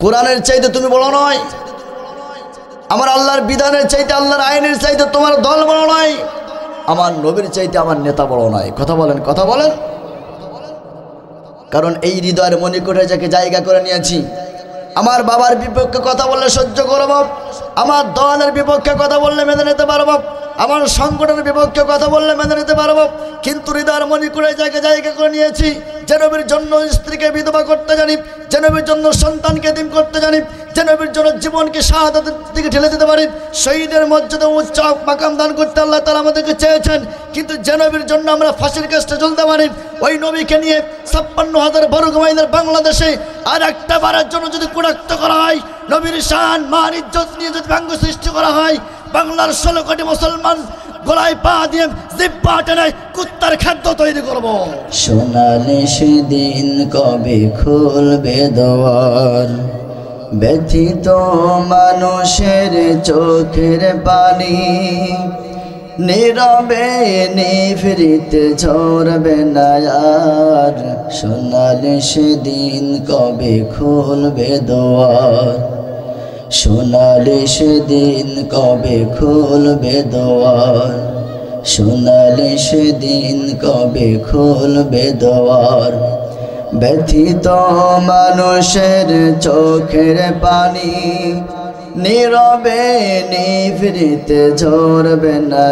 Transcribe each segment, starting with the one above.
কোরআনের চাইতে তুমি বড় নয়, আমার আল্লাহর বিধানের চাইতে আল্লাহর আইনের চাইতে তোমার দল বড় নয়, আমার নবীর চাইতে আমার নেতা বড় নয়। কথা বলেন, কথা বলেন। কারণ এই হৃদয়ের মণিকোঠে যাকে জায়গা করে নিয়েছি, আমার বাবার বিপক্ষে কথা বললে সহ্য করব, আমার দলের বিপক্ষে কথা বললে মেনে নিতে পারবো, আমার সংগঠনের বিপক্ষে কথা বললে মেনে নিতে পারবো, কিন্তু হৃদয়ের মণিকোঠে যাকে জায়গা করে নিয়েছি, যে নবীর জন্য স্ত্রীকে বিধবা করতে জানি, যে নবীর জন্য সন্তানকে এতিম করতে জানি, যে নবীর জন্য জীবনকে শাহাদাতের দিকে ঠেলে দিতে পারি, শহীদের মর্যাদা উচ্চ মাকাম দান করতে আল্লাহ তাআলা আমাদেরকে চেয়েছেন, কিন্তু যে নবীর জন্য আমরা ফাঁসির কাস্টে ঝুলতে পারি, ওই নবীকে নিয়ে ৫৬,০০০ বর্গ মাইলের বাংলাদেশে আর একটা বারের জন্য যদি কুড়াক্ত করা হয়, নবীর শান মান ইজ্জত নিয়ে যদি ব্যঙ্গ সৃষ্টি করা হয়, বাংলার ১৬ কোটি মুসলমান গলায় পা দিয়ে জিব্বা টেনে কুত্তার খাদ্য তৈরি করব। সোনালি সেদিন কবে খুলবে দুয়ার, ব্যথিত মানুষের চোখের পানি, নীরবে নিভৃতে ঝরবে না আর। সোনালি সেদিন কবে খুলবে দুয়ার, সোনালি সেদিন কবে খুলবে দুয়ার, সোনালি সেদিন কবে খুলবে দুয়ার। ব্যথিত মানুষের চোখের পানি, নীরবে নিভৃতে ঝরবে না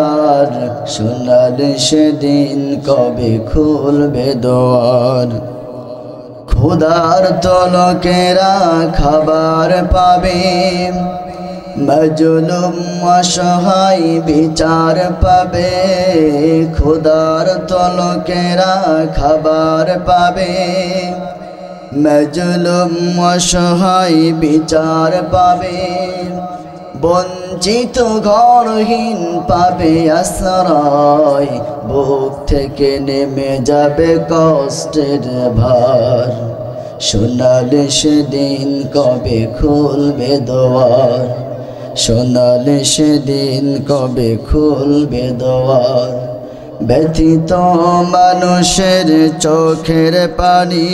আর। সোনালি সেদিন কবে খুলবে দুয়ার। ক্ষুধার্ত লোকেরা খাবার পাবে, মজলুম অসহায় বিচার পাবে। ক্ষুধার্ত লোকেরা খাবার পাবে, মজলুম অসহায় বিচার পাবে। বঞ্চিত ঘরহীন পাবে আশ্রয়, বুক থেকে নেমে যাবে কষ্টের ভার। সোনালি সেদিন কবে খুলবে দুয়ার, সোনালি সেদিন কবে খুলবে দুয়ার। ব্যথিত মানুষের চোখের পানি,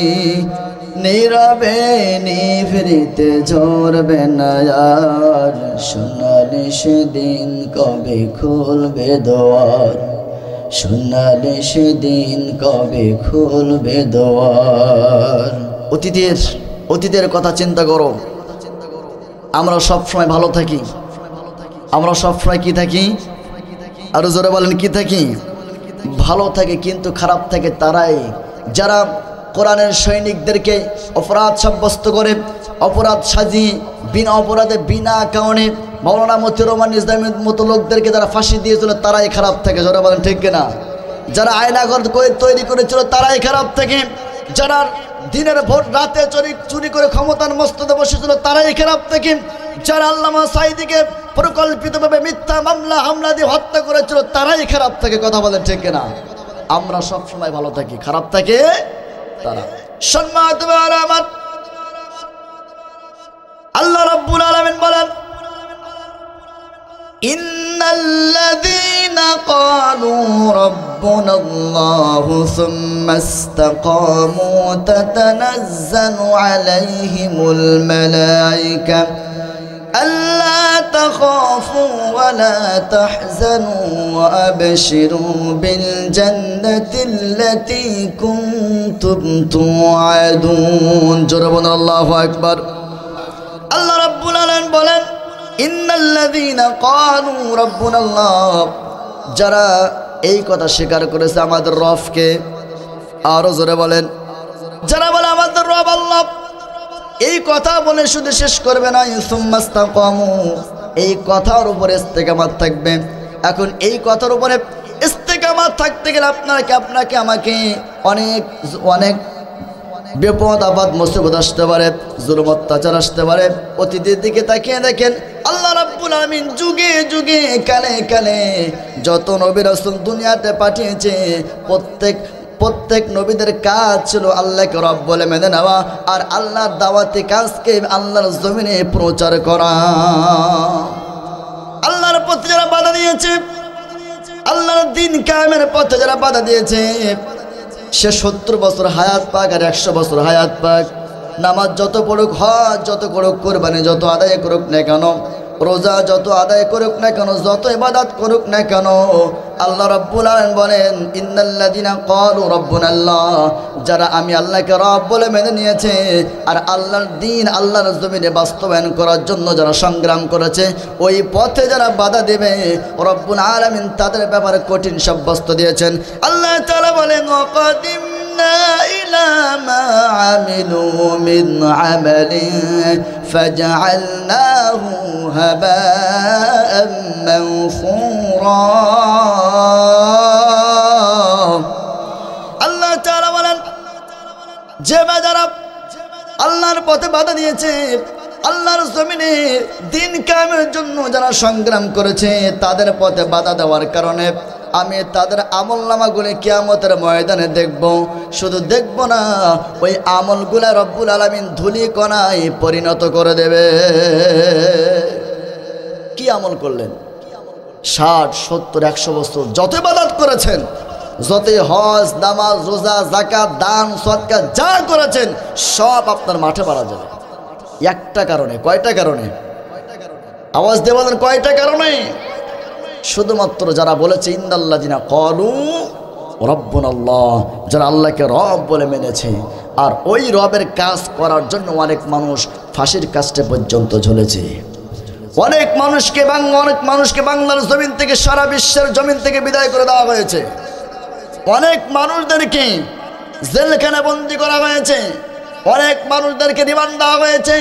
নীরবে নিভৃতে ঝরবে না আর। সোনালি সেদিন কবে খুলবে দুয়ার, সোনালি সেদিন কবে খুলবে দুয়ার। অতীতের কথা চিন্তা করো। আমরা সবসময় ভালো থাকি, আমরা সবসময় কি থাকি? আরো জোরে বলেন, কি থাকি? ভালো থাকে, কিন্তু খারাপ থাকে তারাই যারা কোরআনের সৈনিকদেরকে অপরাধ সাব্যস্ত করে, অপরাধ সাজিয়ে বিনা অপরাধে বিনা কারণে মাওলানা মতিউর রহমান ইসলামের মতো লোকদেরকে যারা ফাঁসি দিয়েছিল তারাই খারাপ থাকে। জোরে বলেন ঠিক কিনা? যারা আয়নাঘর তৈরি করেছিল তারাই খারাপ থাকে। যারা দিনের ভোর রাতে চুরি করে ক্ষমতার মস্তদে বসেছিল তারাই খারাপ থাকে। যারা আল্লামা সাঈদীকে পরিকল্পিতভাবে মিথ্যা মামলা হামলা দিয়ে হত্যা করেছিল তারাই খারাপ থাকে। কথা বলেন ঠিক কিনা? আমরা সব সময় ভালো থাকি, খারাপ থাকে তারা। সম্মানিত আমার আল্লাহ রাব্বুল আলামিন বলেন, ইন্নাল্লাযীনা ক্বালু রাব্বুনাল্লাহু সুম্মা ইসতাকামু তাতানাজ্জালু আলাইহিমুল মালায়েকা আল্লা তাখাফু ওয়া লা তাহজানু ওয়া আবশিরু বিল জান্নাতিল্লাতী কুনতুম তুআদুন। জোরে বলুন আল্লাহু আকবার। আল্লাহ রাব্বুল আলামিন বলেন, ইন্নাল্লাযীনা ক্বালু রাব্বুনাল্লাহ, যারা এই কথা স্বীকার করেছে আমাদের রবকে। আরো জোরে বলেন, যারা বলে আমাদের রব আল্লাহ। এই কথা বলে শুধু শেষ করবে না, সুম্মা ইসতাকামু, এই কথার উপরে ইস্তেকামাত থাকবে। এখন এই কথার উপরে ইস্তেকামাত থাকতে গেলে আপনাকে আমাকে অনেক অনেক বিপদ আপদ মুসিবত আসতে পারে, জুলুম অত্যাচার আসতে পারে। অতীতের দিকে তাকিয়ে দেখেন, আল্লাহ রাব্বুল আলামিন যুগে যুগে কালে কালে যত নবী রাসূল দুনিয়াতে পাঠিয়েছে প্রত্যেক নবীদের কাজ ছিল আল্লাহকে রব বলে মেনে নেওয়া আর আল্লাহর দাওয়াতি কাজকে আল্লাহর জমিনে প্রচার করা। আল্লাহর পথে যারা বাধা দিয়েছে, আল্লাহর দ্বীন কায়েমের পথে যারা বাধা দিয়েছে, সে 70 বছর হায়াত পাক আর 100 বছর হায়াত পাক, নামাজ যত পড়ুক, হজ যত করুক, কোরবানি যত আদায় করুক না কেন, রোজা যত আদায় করুক না কেন, যত ইবাদত করুক না কেন, আল্লাহ রাব্বুল আলামিন বলেন ইন্নাল্লাযিনা ক্বালু রাব্বুনাল্লাহ, যারা আমি আল্লাহকে রব বলে মেনে নিয়েছে আর আল্লাহর দ্বীন আল্লাহর জমিনে বাস্তবায়ন করার জন্য যারা সংগ্রাম করেছে, ওই পথে যারা বাধা দেবে রব্বুল আলামিন তাদের ব্যাপারে কঠিন সাব্যস্ত দিয়েছেন। আল্লাহ তাআলা বলেন ওয়াকাদিমনা ইলা মা আমিলু মিন আমালিন ফাজআলনাহু হাবাআন মানসুরা। আল্লাহ তাআলা বলেন যে যারা আল্লাহর পথে বাধা দিয়েছে, আল্লাহর জমিনে দিন কায়েমের জন্য যারা সংগ্রাম করেছে, তাদের পথে বাধা দেওয়ার কারণে আমি তাদের আমলনামাগুলি কিয়ামতের ময়দানে দেখব। শুধু দেখব না, ওই আমলগুলা রব্বুল আলামিন ধূলিকণায় পরিণত করে দেবে। কি আমল করলেন? 60, 70, 100 বছর যত ইবাদত করেছেন, যতই হজ, নামাজ, রোজা, যাকাত, দান, সদকা যা করেছেন, সব আপনার মাঠে মারা যাবে একটা কারণে। কয়টা কারণে? আওয়াজ দিয়ে বলেন কয়টা কারণে? শুধুমাত্র যারা বলেছে ইন্নাল্লাযিনা ক্বালু রাব্বুনাল্লাহ, যারা আল্লাহকে রব বলে মেনেছে, আর ওই রবের কাজ করার জন্য অনেক মানুষ ফাঁসির কাস্টে পর্যন্ত ঝুলেছে। অনেক মানুষকে বাংলার জমিন থেকে, সারা বিশ্বের জমিন থেকে বিদায় করে দেওয়া হয়েছে। অনেক মানুষদেরকে জেলখানে বন্দী করা হয়েছে, অনেক মানুষদেরকে রিমান্ড দেওয়া হয়েছে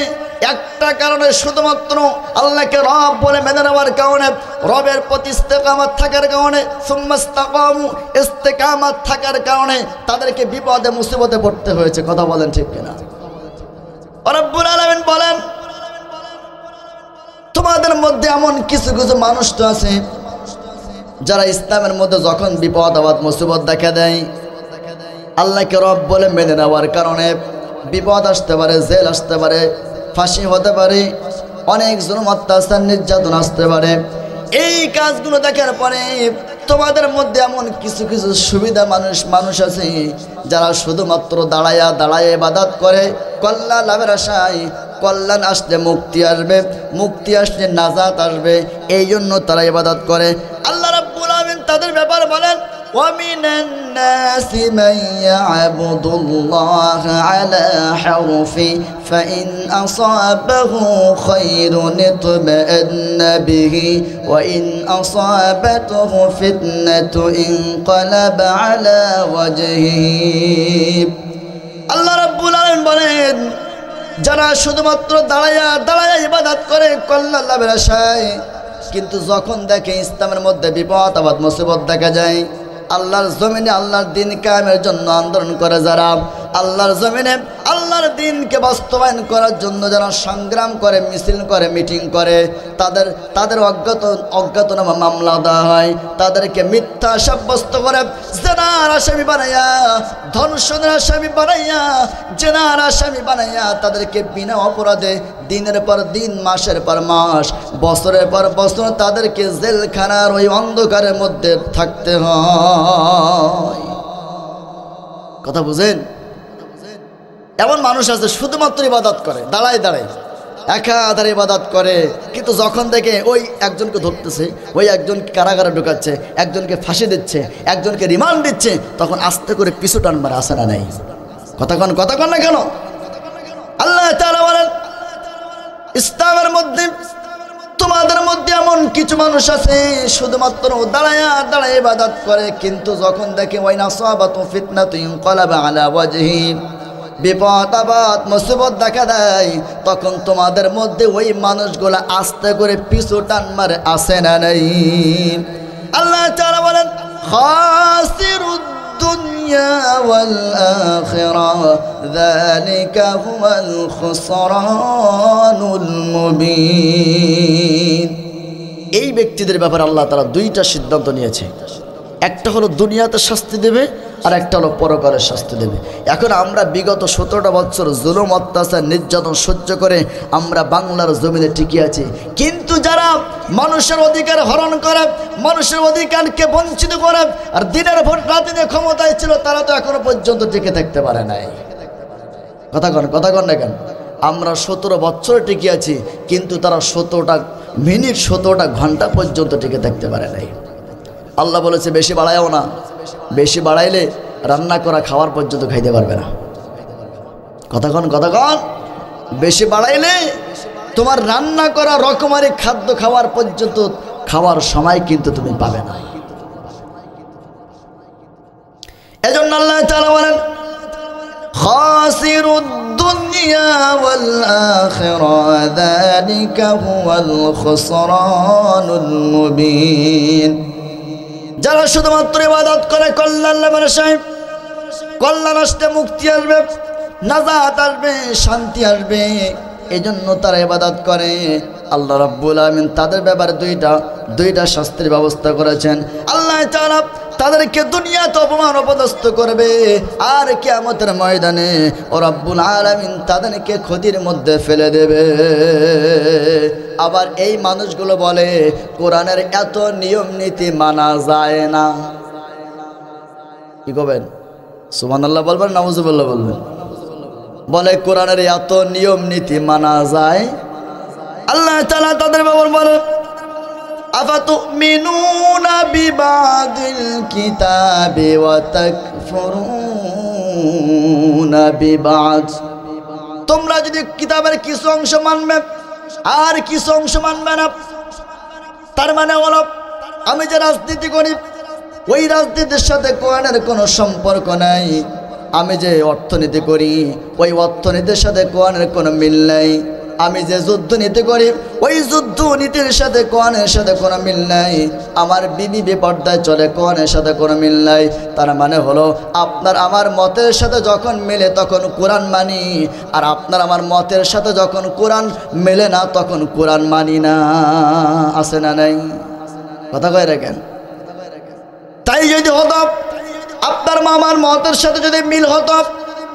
একটা কারণে, শুধুমাত্র আল্লাহকে রব বলে মেনে নেওয়ার কারণে, রবের প্রতি ইস্তেকামত থাকার কারণে, সুম্মাস্তাকামু, ইস্তেকামত থাকার কারণে তাদেরকে বিপদে মুসিবতে পড়তে হয়েছে। কথা বলেন ঠিক কিনা? রব্বুল আলামিন বলেন তোমাদের মধ্যে এমন কিছু কিছু মানুষ তো আছে যারা ইসলামের মধ্যে যখন বিপদ আপদ মুসিবত দেখা দেয়, আল্লাহকে রব বলে মেনে নেওয়ার কারণে বিপদ আসতে পারে, জেল আসতে পারে, ফাঁসি হতে পারে, অনেক জুলুম অত্যাচার নির্যাতন আসতে পারে। এই কাজগুলো দেখার পরে তোমাদের মধ্যে এমন কিছু কিছু সুবিধা মানুষ আছে যারা শুধুমাত্র দাঁড়ায় ইবাদত করে, কল্যাণ লাভের আশায়। কল্যাণ আসলে মুক্তি আসবে, মুক্তি আসলে নাজাত আসবে, এই জন্য তারা ইবাদত করে। আল্লাহ রাব্বুল আলামিন তাদের ব্যাপার বলেন وَمِنَ النَّاسِ مَن يَعْبُدُ اللَّهَ عَلَى حَرْفٍ فَإِنْ أَصَابَهُ خَيْرٌ اطْمَأَنَّ بِهِ وَإِنْ أَصَابَتْهُ فِتْنَةٌ انقلب على وجهه। আল্লাহ রাব্বুল আলামিন বলেন যারা শুধুমাত্র দাঁড়ায়া ইবাদত করে কল্যাণ লাভের আশায়, কিন্তু যখন দেখে ইসলামের মধ্যে বিপদ আপদ মুসিবত দেখা যায়, আল্লাহর জমিনে আল্লাহর দ্বীন কায়েমের জন্য আন্দোলন করে, যারা আল্লাহর জমিনে আল্লাহর দ্বীনকে বাস্তবায়ন করার জন্য যারা সংগ্রাম করে, মিছিল করে, মিটিং করে, তাদের অজ্ঞাতনামা মামলা দেওয়া হয়, তাদেরকে মিথ্যা সাব্যস্ত করে জেনার আসামি বানাইয়া, ধর্ষণের আসামি বানাইয়া, জেনার আসামি বানাইয়া তাদেরকে বিনা অপরাধে দিনের পর দিন, মাসের পর মাস, বছরের পর বছর তাদেরকে জেলখানার ওই অন্ধকারের মধ্যে থাকতে হয়। কথা বুঝেন? এমন মানুষ আছে শুধুমাত্র ইবাদত করে, দাঁড়ায় একাধারে ইবাদত করে, কিন্তু যখন দেখে ওই একজনকে ধরতেছে, ওই একজনকে কারাগারে ঢুকাচ্ছে, একজনকে ফাঁসি দিচ্ছে, একজনকে রিমান্ড দিচ্ছে, তখন আস্তে করে পিছু টানবার আসে না নাই? কথা কন না কেন? আল্লাহ তাআলা বলেন ইসলামের মধ্যে তোমাদের মধ্যে এমন কিছু মানুষ আছে শুধুমাত্র দাঁড়ায় ইবাদত করে, কিন্তু যখন দেখে ওয়াইন আসাবাতু ফিতনাতুন ইনকালাবা আলা ওয়াজহি, বিপদ আপদ মুসিবত দেখা দেয়, তখন তোমাদের মধ্যে ওই মানুষগুলা আস্তে করে পিছু টানবার আসে না নাই? আল্লাহ তাআলা বলেন খাসিরুদ দুনিয়া ওয়াল আখিরা যালিকা হুয়াল খুসরানুল মুবিন। এই ব্যক্তিদের ব্যাপারে আল্লাহ তাআলা দুইটা সিদ্ধান্ত নিয়েছে, একটা হলো দুনিয়াতে শাস্তি দেবে, আর একটা হলো পরকালের শাস্তি দেবে। এখন আমরা বিগত 17টা বছর জুলুম অত্যাচার নির্যাতন সহ্য করে আমরা বাংলার জমিনে টিকে আছি, কিন্তু যারা মানুষের অধিকার হরণ করে, মানুষের অধিকারকে বঞ্চিত করে, আর দিনের ভোট রাতে ক্ষমতায় ছিল, তারা তো এখনো পর্যন্ত টিকে থাকতে পারে নাই। কথা কন না কেন? আমরা 17 বছর টিকে আছি, কিন্তু তারা 17টা মিনিট 17টা ঘন্টা পর্যন্ত টিকে থাকতে পারে নাই। আল্লাহ বলেছে বেশি বাড়ায়ও না, বেশি বাড়াইলে রান্না করা খাওয়ার পর্যন্ত খাইতে পারবে না। কথা কন বেশি বাড়াইলে তোমার রান্না করা রকমারি খাদ্য খাওয়ার পর্যন্ত খাওয়ার সময় কিন্তু তুমি পাবে না। এজন্য আল্লাহ তাআলা বলেন খাসিরুদ দুনিয়া ওয়াল আখিরা যালিকা হুয়াল খুসরানুল মুবিন। যারা শুধুমাত্র ইবাদত করে কল্যাণ লাভের আশায়, কল্যাণ আসতে মুক্তি আসবে, নাজাত আসবে, শান্তি আসবে, এজন্য তারা ইবাদত করে। আল্লাহ রাব্বুল আলামিন তাদের ব্যাপারে দুইটা শাস্তির ব্যবস্থা করেছেন। আল্লাহ তাআলা তাদেরকে দুনিয়াতে অপমান অপদস্থ করবে, আর কিয়ামতের ময়দানে ও রাব্বুল আলামিন তাদেরকে ক্ষতির মধ্যে ফেলে দেবে। আবার এই মানুষগুলো বলে কোরআনের এত নিয়ম নীতি মানা যায় না। কি করবেন? সুবহানাল্লাহ বলবেন, নাউজুবিল্লাহ বলবেন? বলে কোরআনের এত নিয়ম নীতি মানা যায়। আল্লাহ তাআলা তাদের ব্যাপারে বলে আফাতুমিনুনা বিবাদিল কিতাবি ওয়া তাকফুরুনা বিবাদ। তোমরা যদি কিতাবের কিছু অংশ মানবে আর কিছু অংশ মানবে না, তার মানে হলো আমি যে রাজনীতি করি ওই রাজনীতির সাথে কোরআনের কোনো সম্পর্ক নাই। আমি যে অর্থনীতি করি ওই অর্থনীতির সাথে কোরআনের কোনো মিল নাই। আমি যে যুদ্ধ নীতি করি ওই যুদ্ধ নীতির সাথে কোরআনের সাথে কোনো মিল নাই। আমার বিবি বেপর্দায় চলে, কোরআনের সাথে কোনো মিল নাই। তার মানে হলো আপনার আমার মতের সাথে যখন মেলে তখন কোরআন মানি, আর আপনার আমার মতের সাথে যখন কোরআন মেলে না তখন কোরআন মানি না। আছে না নাই? কথা কয় রাখেন। তাই যদি হতো আপনার মামার মতের সাথে যদি মিল হতো,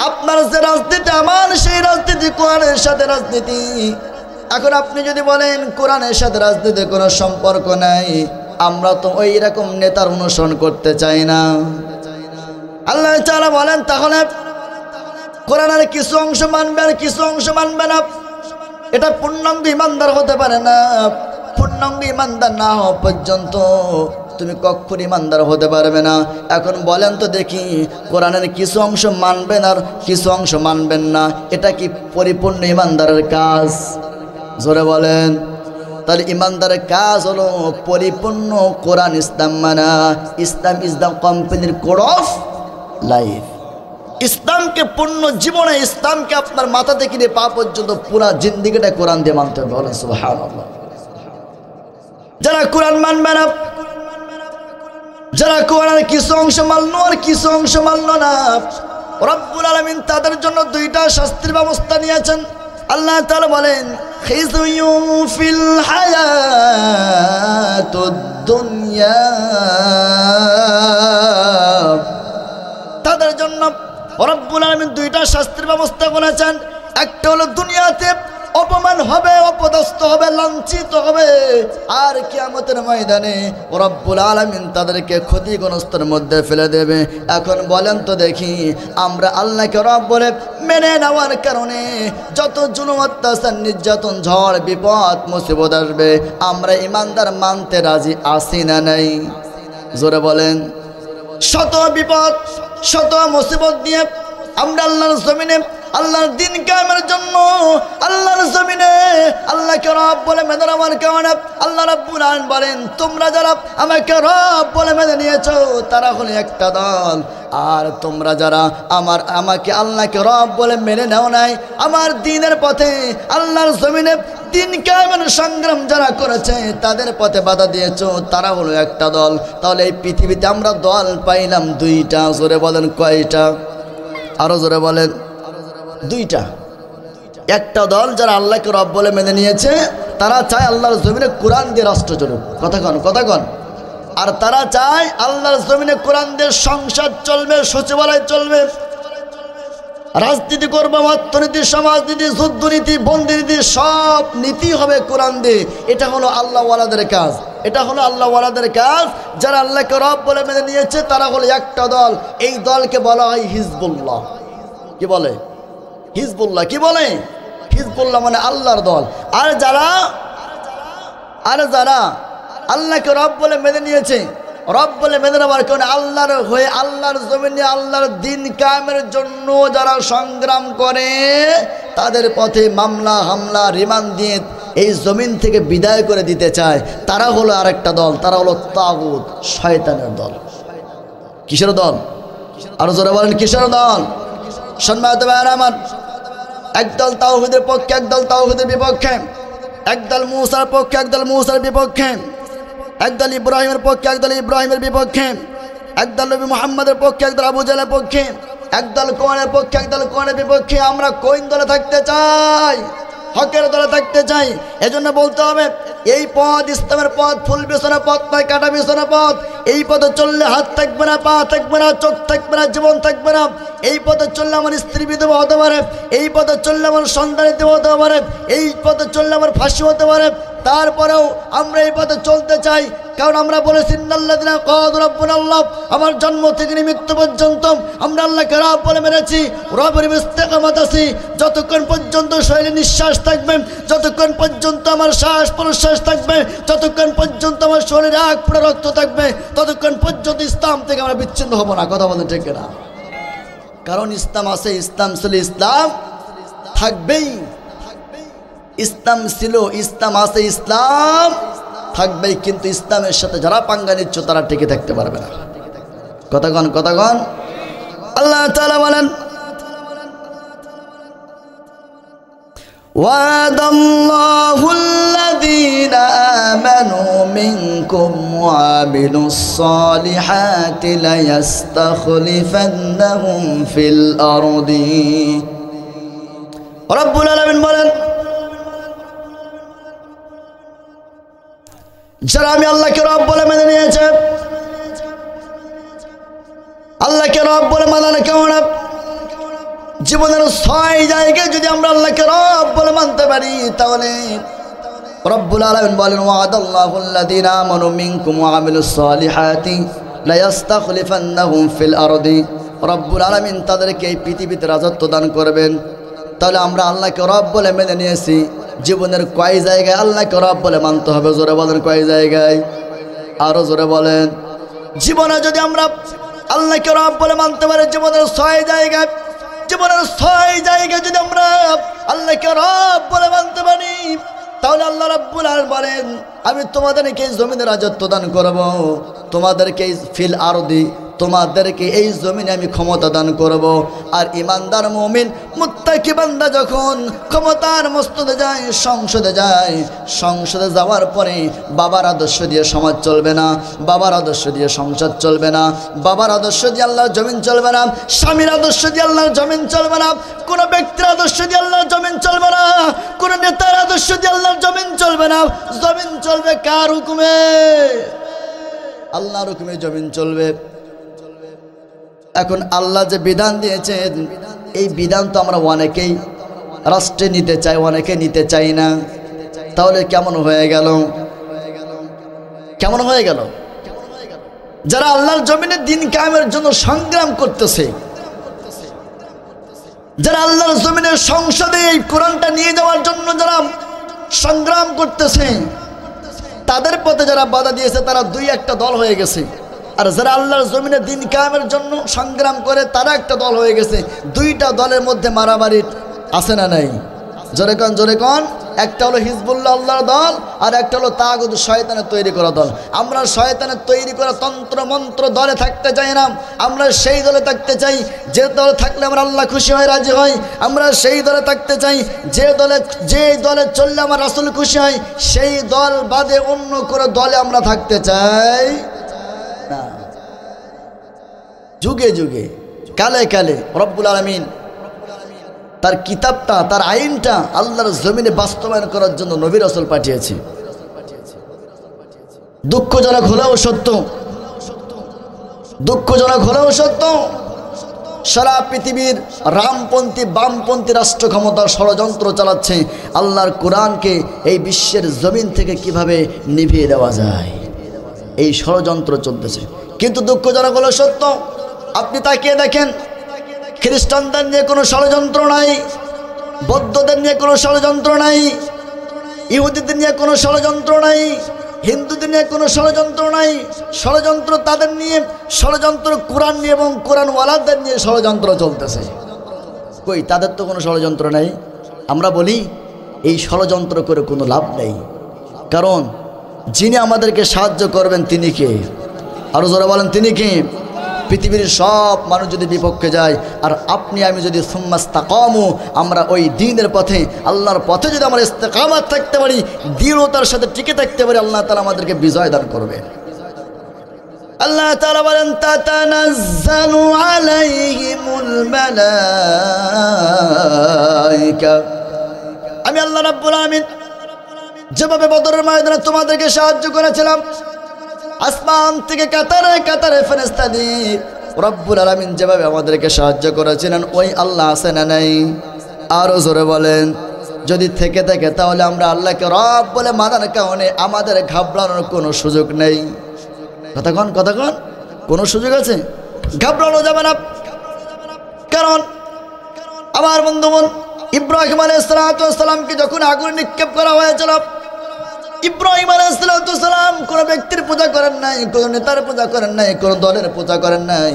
আপনার যে রাজনীতি আমার সেই রাজনীতি কোরআনের সাথে রাজনীতি। এখন আপনি যদি বলেন কোরআনের সাথে রাজনীতির কোনো সম্পর্ক নাই, আমরা তো ওই রকম নেতার অনুসরণ করতে চাই না। আল্লাহ তাআলা বলেন তাহলে কোরআনের কিছু অংশ মানবে আর কিছু অংশ মানবে না, এটা পূর্ণাঙ্গ ইমানদার হতে পারে না। পূর্ণাঙ্গ ইমানদার না হওয়া পর্যন্ত তুমি কখনো ইমানদার হতে পারবে না। এখন বলেন তো দেখি, কোরআনের কিছু অংশ মানবেন আর কিছু অংশ মানবেন না, এটা কি পরিপূর্ণ ইমানদারের কাজ? জোরে বলেন। তাহলে ইমানদারের কাজ হলো পরিপূর্ণ কোরআন ইসলাম মানা। ইসলাম ইজ দ্য কোম্পানির কোড অফ লাইফ। ইসলামকে পূর্ণ জীবনে, ইসলামকে আপনার মাথা থেকে নিয়ে পা পর্যন্ত পুরা জিন্দিগিটা কোরআন দিয়ে মানতে হবে। বলেন সুবহানাল্লাহ। যারা কোরআন মানবে না, যারা কোরআনের কিছু অংশ মানলো আর কিছু অংশ মানলো না, রব্বুল আলামিন তাদের জন্য দুইটা শাস্তির ব্যবস্থা নিয়েছেন। আল্লাহ তাআলা বলেন খিযুয়ুন ফিল হায়াতুদ দুনিয়া। তাদের জন্য রব্বুল আলামিন দুইটা শাস্তির ব্যবস্থা করেছেন। একটা হলো দুনিয়াতে অপমান হবে, অপদস্থ হবে, লাঞ্ছিত হবে, আর কিয়ামতের ময়দানে রব্বুল আলামিন তাদেরকে ক্ষতিগ্রস্তের মধ্যে ফেলে দেবে। এখন বলেন তো দেখি, আমরা আল্লাহকে রব বলে মেনে নেওয়ার কারণে যত জুলুম, অত্যাচার, নির্যাতন, ঝড়, বিপদ, মুসিবত আসবে, আমরা ইমানদার মানতে রাজি আছি না নাই? জোরে বলেন। শত বিপদ, শত মুসিবত দিয়ে আমরা আল্লাহর জমিনে আল্লাহর দিন কায়েমের জন্য আল্লাহর জমিনে আল্লাহকে রব বলে মেনে নেওয়ার কারণে আল্লাহ রাব্বুল আলামিন বলেন তোমরা যারা আমাকে রব বলে মেনে নিয়েছো তারা হলো একটা দল, আর তোমরা যারা আমাকে আল্লাহকে রব বলে মেনে নাও নাই, আমার দ্বীনের পথে আল্লাহর জমিনে দিন কায়েমের সংগ্রাম যারা করেছে তাদের পথে বাধা দিয়েছো, তারা হলো একটা দল। তাহলে এই পৃথিবীতে আমরা দল পাইলাম দুইটা। জোরে বলেন কয়টা? আরো জোরে বলেন। দুইটা। একটা দল যারা আল্লাহকে রব বলে মেনে নিয়েছে, তারা চায় আল্লাহর জমিনে কোরআন দিয়ে রাষ্ট্র চলুক। কথা কন। আর তারা চায় আল্লাহর জমিনে কোরআন দিয়ে সংসদ চলবে, সচিবালয় চলবে, রাজনীতি করবো, অর্থনীতি, সমাজনীতি, যুদ্ধনীতি, বন্দিনীতি, সব নীতি হবে কোরআন দিয়ে। এটা হলো আল্লাহওয়ালাদের কাজ। এটা হলো আল্লাহওয়ালাদের কাজ। যারা আল্লাহকে রব বলে মেনে নিয়েছে তারা হলো একটা দল। এই দলকে বলা হয় হিজবুল্লাহ। কি বলে? হিজবুল্লাহ কি বলে? হিজবুল্লাহ মানে আল্লাহর দল। আর যারা আল্লাহকে রব বলে মেনে নিয়েছে, রব বলে মেনে নেওয়ার কারণে আল্লাহর হয়ে আল্লাহর জমিনে আল্লাহর দিন কায়েমের জন্য যারা সংগ্রাম করে, তাদের পথে মামলা হামলা রিমান্ড দিয়ে এই জমিন থেকে বিদায় করে দিতে চায়, তারা হলো আরেকটা দল, তারা হলো তাগুত, শয়তানের দল। কিসের দল? আরো জোরে বলেন কিসের দল? সম্মানিত ভাইরা আমার, একদল তাওহীদের পক্ষে, একদল তাওহীদের বিপক্ষে, একদল মূসার পক্ষে, একদল মূসার বিপক্ষে, একদল ইব্রাহিমের পক্ষে, একদল ইব্রাহিমের বিপক্ষে, একদল নবী মুহাম্মদের পক্ষে, একদল আবু জাহেলের পক্ষে, একদল কোরআনের পক্ষে, একদল কোরআনের বিপক্ষে। আমরা কোন দলে থাকতে চাই? হকের দলে থাকতে চাই। এজন্য বলতে হবে এই পথ ইসলামের পথ, ফুল বিছানা পথ নয়, কাটা বিছানা পথ। এই পথে চললে হাত থাকবে না, পা থাকবে না, চোখ থাকবে না, জীবন থাকবে না। এই পথে চললে আমার স্ত্রী বিধবা হতে পারে, এই পথে চললে আমার সন্তান বিধবা হতে পারে, এই পথে চললে আমার ফাঁসি হতে পারে। তারপরেও আমরা এই পথে চলতে চাই, কারণ আমরা বলেছি ইন্নাল্লাযিনা ক্বালু রাব্বুনা আল্লাহ, আমার জন্ম থেকে মৃত্যু পর্যন্ত আমরা আল্লাহকে রব বলে মেনেছি, রবের ইস্তেকামত আছি। যতক্ষণ পর্যন্ত শরীরে নিঃশ্বাস থাকবে, যতক্ষণ পর্যন্ত আমার শ্বাস প্রশ্বাস থাকবে, যতক্ষণ পর্যন্ত আমার শরীরে এক ফোঁটা রক্ত থাকবে, ততক্ষণ পর্যন্ত ইসলাম থেকে আমরা বিচ্ছিন্ন হব না। কথা বলেন ঠিক না? কারণ ইসলাম আছে, ইসলাম ছিল, ইসলাম থাকবেই। ইসলাম ছিল, ইসলাম আছে, ইসলাম থাকবেই। কিন্তু ইসলামের সাথে যারা পাঙ্গা নিচ্ছ তারা টিকে থাকতে পারবে না। কথাগণ কথাগণ আল্লাহ তাআলা বলেন ওয়াদাল্লাহুল্লাযীনা আমানু মিনকুম ওয়া আমিলুস সালিহাতি লায়াস্তাখলিফান্নাহুম ফিল আরদি। রব্বুল আলামিন বলেন, যারা আমি আল্লাহকে রব বলে মেনে নিয়েছে, আল্লাহকে রব বলে মানানো কেমন? জীবনের 6 জায়গায় যদি আমরা আল্লাহকে রব বলে মানতে পারি, তাহলে রব্বুল আলামিন বলেন ওয়াদাল্লাহুল্লাযীনা আমানু মিনকুম ওয়া আমিলুস সালিহাতি লায়াস্তাখলিফান্নাহুম ফিল আরদি। রব্বুল আলামিন তাদেরকে এই পৃথিবীতে রাজত্ব দান করবেন। তাহলে আমরা আল্লাহকে রব বলে মেনে নিয়েছি, জীবনের কয় জায়গায় আল্লাহকে রব বলে মানতে হবে? জোরে বলেন কয় জায়গায়? আরো জোরে বলেন। জীবনে যদি আমরা আল্লাহকে রব বলে মানতে পারি, জীবনের 6 জায়গায়, জীবনের 6 জায়গায় যদি আমরা আল্লাহকে রব বলে মানতে পারি, তাহলে আল্লাহ রাব্বুল আলামিন বলেন আমি তোমাদেরকে এই জমিনে রাজত্ব দান করব, তোমাদেরকে ফিল আরদি, তোমাদেরকে এই জমিনে আমি ক্ষমতা দান করব। আর ইমানদার মুমিন মুত্তাকি বান্দা যখন ক্ষমতার মস্তদে যায়, সংসদে যায়, সংসদে যাওয়ার পরে বাবার আদর্শ দিয়ে সমাজ চলবে না, বাবার আদর্শ দিয়ে সংসদ চলবে না, বাবার আদর্শ দিয়ে আল্লাহর জমিন চলবে না, স্বামীর আদর্শ দিয়ে আল্লাহর জমিন চলবে না, কোন ব্যক্তির আদর্শ দিয়ে আল্লাহর জমিন চলবে না, কোন নেতার আদর্শ দিয়ে আল্লাহর জমিন চলবে না। জমিন চলবে কার হুকুমে? আল্লাহর হুকুমে জমিন চলবে। এখন আল্লাহ যে বিধান দিয়েছেন, এই বিধান তো আমরা অনেকেই রাষ্ট্রে নিতে চাই, অনেকে নিতে চাই না। তাহলে কেমন হয়ে গেল? কেমন হয়ে গেল? যারা আল্লাহর জমিনে দিন কায়েমের জন্য সংগ্রাম করতেছে, যারা আল্লাহর জমিনের সংসদে এই কোরআনটা নিয়ে যাওয়ার জন্য যারা সংগ্রাম করতেছে, তাদের পথে যারা বাধা দিয়েছে তারা 2-1টা দল হয়ে গেছে। আর যারা আল্লাহর জমিনে দিন কায়েমের জন্য সংগ্রাম করে তারা একটা দল হয়ে গেছে। 2টা দলের মধ্যে মারামারি আছে না নাই? জোরে কোন, জোরে কোন। একটা হলো হিজবুল্লাহ আল্লাহর দল, আর একটা হলো তাগুত শয়তানের তৈরি করা দল। আমরা শয়তানের তৈরি করা তন্ত্র মন্ত্র দলে থাকতে চাই না, আমরা সেই দলে থাকতে চাই যে দলে থাকলে আমরা আল্লাহ খুশি হয়, রাজি হয়। আমরা সেই দলে থাকতে চাই যে দলে চললে আমার রাসূল খুশি হয়। সেই দল বাদে অন্য কোনো দলে আমরা থাকতে চাই না। যুগে যুগে, কালে কালে রব্বুল আলামিন তার কিতাবটা, তার আইনটা আল্লাহর জমিনে বাস্তবায়ন করার জন্য নবী রাসূল পাঠিয়েছে। দুঃখজনক হলেও সত্য, দুঃখজনক হলেও সত্য, সারা পৃথিবীর রামপন্থী বামপন্থী রাষ্ট্র ক্ষমতা ষড়যন্ত্র চালাচ্ছে আল্লাহর কোরআনকে এই বিশ্বের জমিন থেকে কিভাবে নিভিয়ে দেওয়া যায়, এই ষড়যন্ত্র চলতেছে। কিন্তু দুঃখজনক হলো সত্য, আপনি তাকিয়ে দেখেন খ্রিস্টানদের নিয়ে কোনো ষড়যন্ত্র নাই, বৌদ্ধদের নিয়ে কোনো ষড়যন্ত্র নাই, ইহুদিদের নিয়ে কোনো ষড়যন্ত্র নাই, হিন্দুদের নিয়ে কোনো ষড়যন্ত্র নাই। ষড়যন্ত্র তাদের নিয়ে, ষড়যন্ত্র কোরআন নিয়ে এবং কোরআনওয়ালাদের নিয়ে ষড়যন্ত্র চলতেছে। কই, তাদের তো কোনো ষড়যন্ত্র নাই। আমরা বলি এই ষড়যন্ত্র করে কোনো লাভ নেই, কারণ যিনি আমাদেরকে সাহায্য করবেন তিনি কে? আরো জোরে বলেন, তিনি কে? পৃথিবীর সব মানুষ যদি বিপক্ষে যায় আর আপনি আমি যদি সুম্মাস্তাকামু, আমরা ওই দ্বীনের পথে, আল্লাহর পথে যদি আমরা ইস্তেকামাত থাকতে পারি, দৃঢ়তার সাথে টিকে থাকতে পারি, আল্লাহ তাআলা আমাদেরকে বিজয় দান করবেন। আল্লাহ তাআলা বলেন তাতানাজ্জালু আলাইহিমুল মালায়েকা, আমি আল্লাহ রাব্বুল আলামিন যেভাবে বদরের ময়দানে তোমাদেরকে সাহায্য করেছিলাম, আসমান থেকে কাতারে কাতারে ফেরেশতা দিয়ে রব্বুল আলামিন যেভাবে আমাদেরকে সাহায্য করেছিলেন, ওই আল্লাহ আছে না নাই? আরো জোরে বলেন। যদি থেকে থাকে তাহলে আমরা আল্লাহকে রব বলে মানার কারণে আমাদের ঘাবড়ানোর কোনো সুযোগ নেই। কতক্ষণ কোনো সুযোগ আছে? ঘাবড়ানো যাবে না। কারণ আমার বন্ধুগণ, ইব্রাহিম আলাইহিস সালামকে যখন আগুনে নিক্ষেপ করা হয়েছিল, ইব্রাহিম আলাইহিস সালাম কোনো ব্যক্তির পূজা করেন নাই, কোনো নেতার পূজা করেন নাই, কোনো দলের পূজা করেন নাই।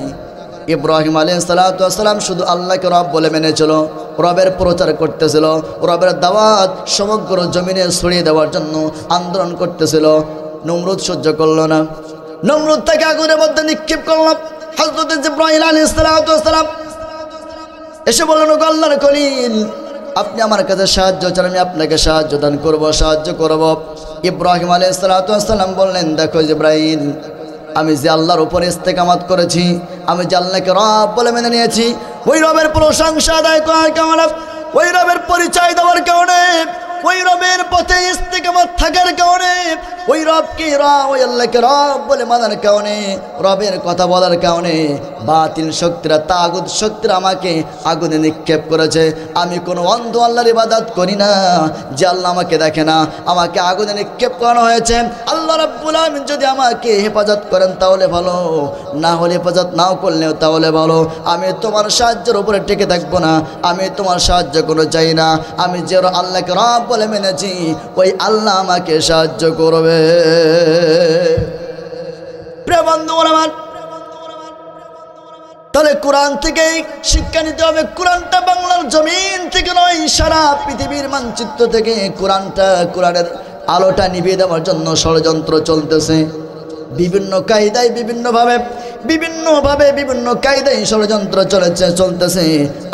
ইব্রাহিম আলাইহিস সালাম শুধু আল্লাহকে রব বলে মেনেছিল, রবের প্রচার করতেছিল, রবের দাওয়াত সমগ্র জমিনে ছড়িয়ে দেওয়ার জন্য আন্দোলন করতেছিল। নমরুদ সহ্য করলো না, নমরুদ তাকে আগুনের মধ্যে নিক্ষেপ করলো। হযরত জিবরাইল আলাইহিস সালাম এসে বললেন, ওগো আল্লাহর খলিল, আপনি আমার কাছে সাহায্য চান, আমি আপনাকে সাহায্য দান করব, সাহায্য করব। ইব্রাহিম আলাইহিস সালাম বললেন, দেখো জিবরাইল, আমি যে আল্লাহর উপর ইস্তেকামাত করেছি, আমি যে আল্লাহকে রব বলে মেনে নিয়েছি, ওই রবের প্রশংসা আদায় করার কারণে, ওই রবের পরিচয় দেওয়ার কারণে, ওই রবের পথে ইস্তেকামাত থাকার কারণে, ওই রবকে রব, ওই আল্লাহকে রব বলে মানার কারণে, রবের কথা বলার কারণে বাতিল শক্তিরা, তাগুত শক্তিরা আমাকে আগুনে নিক্ষেপ করেছে। আমি কোনো অন্ধ আল্লাহর ইবাদত করি না যে আল্লাহ আমাকে দেখে না, আমাকে আগুনে নিক্ষেপ করানো হয়েছে। আল্লাহ রাব্বুল আলামিন যদি আমাকে হেফাজত করেন তাহলে ভালো, না হলে হেফাজত নাও করলেও তাহলে ভালো। আমি তোমার সাহায্যের উপরে টিকে থাকবো না, আমি তোমার সাহায্য কোনো চাই না। আমি যে আল্লাহকে রব বলে মেনেছি, ওই আল্লাহ আমাকে সাহায্য করবে। প্রিয় বন্ধুগণ আমার, তাহলে কোরআন থেকেই শিক্ষা নিতে হবে। কোরআনটা বাংলার জমিন থেকে নয়, সারা পৃথিবীর মানচিত্র থেকে কোরআনের আলোটা নিভিয়ে দেওয়ার জন্য ষড়যন্ত্র চলতেছে। বিভিন্ন কায়দায়, বিভিন্ন কায়দায় ষড়যন্ত্র চলতেছে।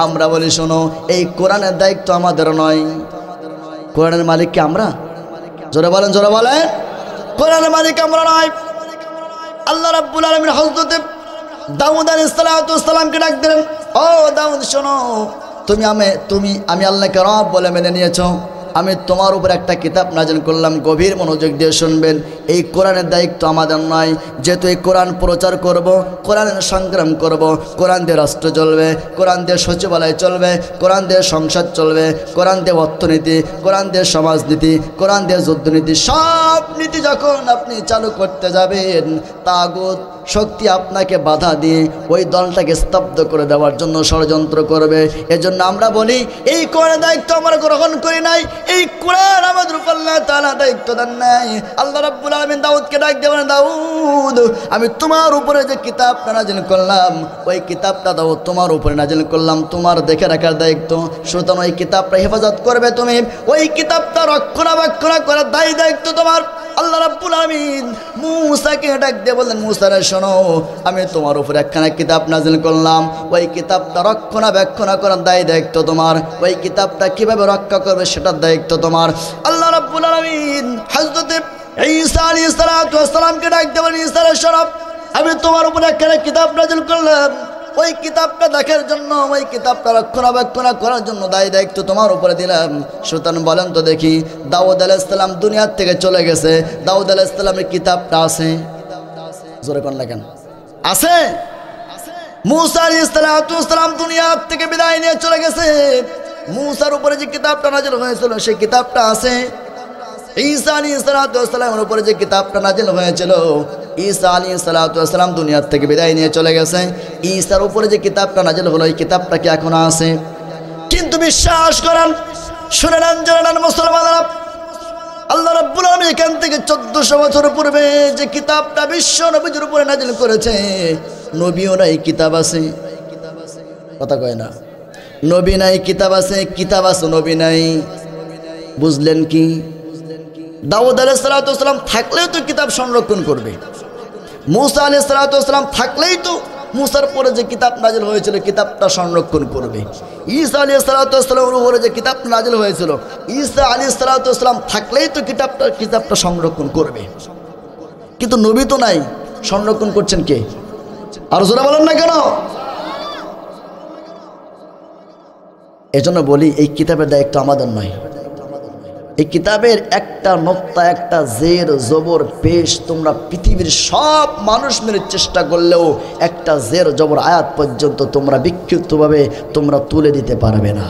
আমরা বলি, শোনো, এই কোরআনের দায়িত্ব আমাদের নয়। কোরআনের মালিক কি আমরা? জোরে বলেন, জোরে বলেন। কোরআনের মালিক আমরা নয়। আল্লাহ রাব্বুল আলামিন হযরত দাউদ আলাইহিস সালামকে ডাক দিলেন, ও দাউদ, শোনো, আমি আল্লাহকে রব বলে মেনে নিয়েছো, আমি তোমার উপর একটা কিতাব নাজিল করলাম, গভীর মনোযোগ দিয়ে শুনবেন। এই কোরআনের দায়িত্ব আমাদের নয়। যেহেতু এই কোরআন প্রচার করব, কোরআনের সংগ্রাম করব, কোরআন দিয়ে রাষ্ট্র চলবে, কোরআন দিয়ে সচিবালয় চলবে, কোরআন দিয়ে সংসদ চলবে, কোরআন দিয়ে অর্থনীতি, কোরআন দিয়ে সমাজনীতি, কোরআন দিয়ে যুদ্ধনীতি, সব নীতি যখন আপনি চালু করতে যাবেন, তাগুত শক্তি আপনাকে বাধা দিয়ে ওই দলটাকে স্তব্ধ করে দেওয়ার জন্য ষড়যন্ত্র করবে। এজন্য আমরা বলি, এই কোরআনের দায়িত্ব আমরা গ্রহণ করি নাই। এই কোরআন আমাদের উপর আল্লাহ তাআলা দায়িত্ব দেন নাই। আল্লাহ রাব্বুল আলামিন দাউদকে ডাক দিয়ে বলেন, দাউদ, আমি তোমার উপরে যে কিতাবটা নাজিল করলাম, ওই কিতাবটা দাউদ তোমার উপরে নাজিল করলাম, তোমার দেখে রাখার দায়িত্ব। সুতরাং ওই কিতাবটা হেফাজত করবে তুমি, ওই কিতাবটা রক্ষণাবেক্ষণ করার দায়িত্ব তোমার। আল্লাহ রাব্বুল আলামিন মূসাকে ডাক দিয়ে বললেন, মূসা রে, শোনো, আমি তোমার উপরে একখানা কিতাব নাজিল করলাম, ওই কিতাবটা রক্ষণাবেক্ষণ করার দায়িত্ব তোমার। ওই কিতাবটা কিভাবে রক্ষা করবে সেটার দায়িত্ব তোমার। আল্লাহ রাব্বুল আলামিন হযরত ঈসা আলাইহিস সালামকে ডাক দিয়ে বললেন, ঈসা রে, শোনো, আমি তোমার উপরে একখানা কিতাব নাজিল করলাম, ওই কিতাবটা দেখার জন্য, ওই কিতাবটা রক্ষণাবেক্ষণ করার জন্য দায়িত্ব তোমার উপরে দিলাম। সুতরাং বলেন তো দেখি, দাউদ আলাইহিস সালাম দুনিয়ার থেকে চলে গেছে, দাউদ আলাইহিস সালামের কিতাবটা আছে? জোরে কোন লাগেন, আছে? মূসা আলাইহিস সালাম দুনিয়ার থেকে বিদায় নিয়ে চলে গেছে, মূসার উপরে যে কিতাবটা নাজিল হয়েছিল সেই কিতাবটা আছে। ঈসা আলাইহিস সালামের উপরে যে কিতাবটা নাজিল হয়েছিল, ঈসা আলাইহিস সালাম দুনিয়ার থেকে বিদায় নিয়ে চলে গেছে। ঈসার উপরে যে কিতাবটা নাজিল হলো, এই কিতাবটা কি এখনো আছে? কিন্তু কিন্তু বিশ্বাস করেন, শুনে নেন, জেনে নেন মুসলমানরা, আল্লাহ রাব্বুল আলামিন এখান থেকে 1400 বছর পূর্বে যে কিতাবটা বিশ্ব নবীর উপরে নাজিল করেছে, নবীও নাই কিতাব আছে, কথা কয় না, নবী নাই কিতাব আছে, কিতাব আছে নবী নাই। বুঝলেন কি? দাউদ আলাইহিস সালাম থাকলেই তো কিতাব সংরক্ষণ করবে, মূসা আলাইহিস সালাম থাকলেই তো মূসার পরে যে কিতাব নাজিল হয়েছিল কিতাবটা সংরক্ষণ করবে। ঈসা আলাইহিস সালামের উপরে যে কিতাব নাজিল হয়েছিল, ঈসা আলাইহিস সালাম থাকলেই তো কিতাবটা সংরক্ষণ করবে। কিন্তু নবী তো নাই, সংরক্ষণ করছেন কে? আর জোরে বলেন না কেন? এজন্য বলি এই কিতাবের দায়িত্ব আমাদের নয়। এই কিতাবের একটা নোক্তা, একটা জের জবর পেশ তোমরা পৃথিবীর সব মানুষ মেরে চেষ্টা করলেও একটা জের জবর আয়াত পর্যন্ত তোমরা বিক্ষিপ্তভাবে তোমরা তুলে দিতে পারবে না।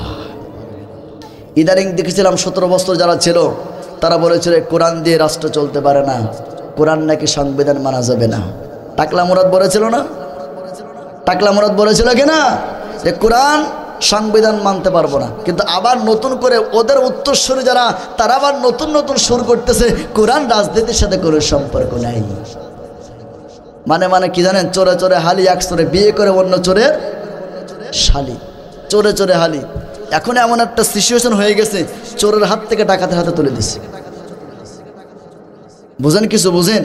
ইদানিং দেখেছিলাম 17 বছর যারা ছিল তারা বলেছিল কোরআন দিয়ে রাষ্ট্র চলতে পারে না, কোরআন নাকি সংবিধান মানা যাবে না। টাকলা মুরাদ বলেছিল না? টাকলা মুরাদ বলেছিল কিনা যে কোরআন সংবিধান মানতে পারবো না। কিন্তু আবার নতুন করে ওদের উত্তরসূরি যারা, তারা আবার নতুন নতুন সুর করতেছে কোরআন রাজনীতির সাথে কোনো সম্পর্ক নাই। মানে কি জানেন? চোরে চোরে হালি, এক চোরে বিয়ে করে অন্য চোরের শালি, চোরে চোরে হালি। এখন এমন একটা সিচুয়েশন হয়ে গেছে, চোরের হাত থেকে ডাকাতের হাতে তুলে দিচ্ছে। বুঝেন কিছু? বুঝেন?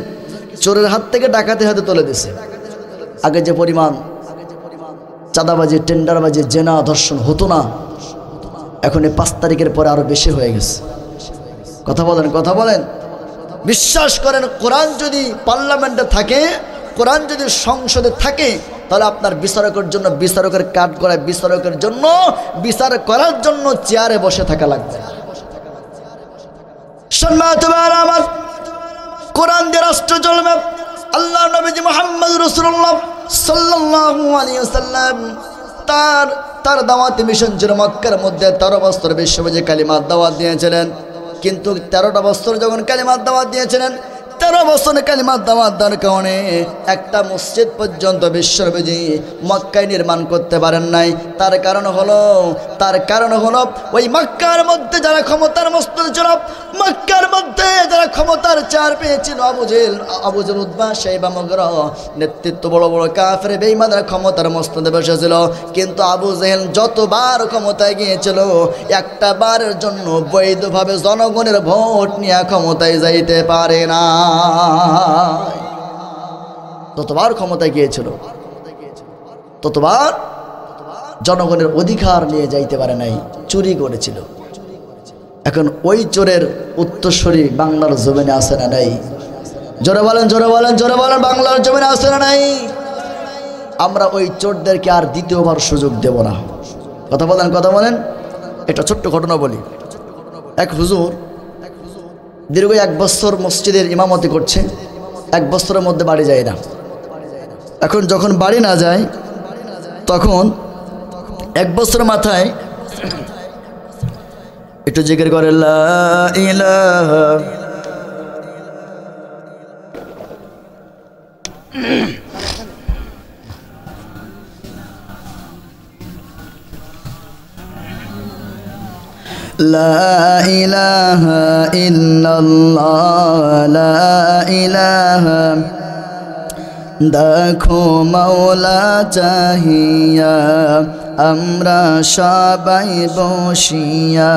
চোরের হাত থেকে ডাকাতের হাতে তুলে দিচ্ছে। আগে যে পরিমাণ চাঁদাবাজি, টেন্ডারবাজি, জেনা, ধর্ষণ হতো না, এখন এই 5 তারিখের পরে আরো বেশি হয়ে গেছে। কথা বলেন, কথা বলেন। বিশ্বাস করেন, কোরআন যদি পার্লামেন্টে থাকে, কোরআন যদি সংসদে থাকে, তাহলে আপনার বিচারকের জন্য বিচারকের কাঠ গড়ায়, বিচারকের জন্য বিচার করার জন্য চেয়ারে বসে থাকা লাগবে। সম্মানিত ভাইরা আমার, কোরআন দিয়ে রাষ্ট্র চলবে। আল্লাহ নবীজি মুহাম্মদ রাসূলুল্লাহ সাল্লাল্লাহু আলাইহি ওয়াসাল্লাম তার দাওয়াতি মিশন ছিল মক্কার মধ্যে। 13 বছর বিশ্বব্যাপী কালিমার দাওয়াত দিয়েছিলেন। কিন্তু 13টা বছর যখন কালিমার দাওয়াত দিয়েছিলেন, 13 বছর কালিমার দাওয়াত দেওয়ার কারণে একটা মসজিদ পর্যন্ত বিশ্বব্যাপী মক্কায় নির্মাণ করতে পারেন নাই। তার কারণ হলো ওই মক্কার মধ্যে যারা ক্ষমতার মস্তদ ছিল, মক্কার মধ্যে যারা ক্ষমতার চার পেয়েছিল, আবু জেল, উতবা, শাইবা, মুগরা নেতৃত্ব, বড় বড় কাফের বেঈমানরা ক্ষমতার মস্তদে বসেছিল। কিন্তু আবু জেহেল যতবার ক্ষমতায় গিয়েছিল, একটা বারের জন্য বৈধভাবে জনগণের ভোট নিয়ে ক্ষমতায় যাইতে পারে না। ততবার ক্ষমতায় গিয়েছিল, ততবার জনগণের অধিকার নিয়ে যাইতে পারে নাই, চুরি করেছিল। এখন ওই চোরের উত্তরসূরি বাংলার জমিনে আসে না নাই? জোরে বলেন, জোরে বলেন, জোরে বলেন, বাংলার জমিনে আসে না নাই? আমরা ওই চোরদেরকে আর দ্বিতীয়বার সুযোগ দেব না। কথা বলেন, কথা বলেন। একটা ছোট্ট ঘটনা বলি। এক হুজুর দীর্ঘ 1 বছর মসজিদের ইমামতি করছে, 1 বছরের মধ্যে বাড়ি যায় না। এখন যখন বাড়ি না যায়, তখন 1 বছর মাথায় একটু জিকির করে, লা ইলাহা লা ইলাহা ইল্লাল্লাহ, লা ইলাহা। দেখো মাওলা চাহিয়া আমরা সবাই বসিয়া,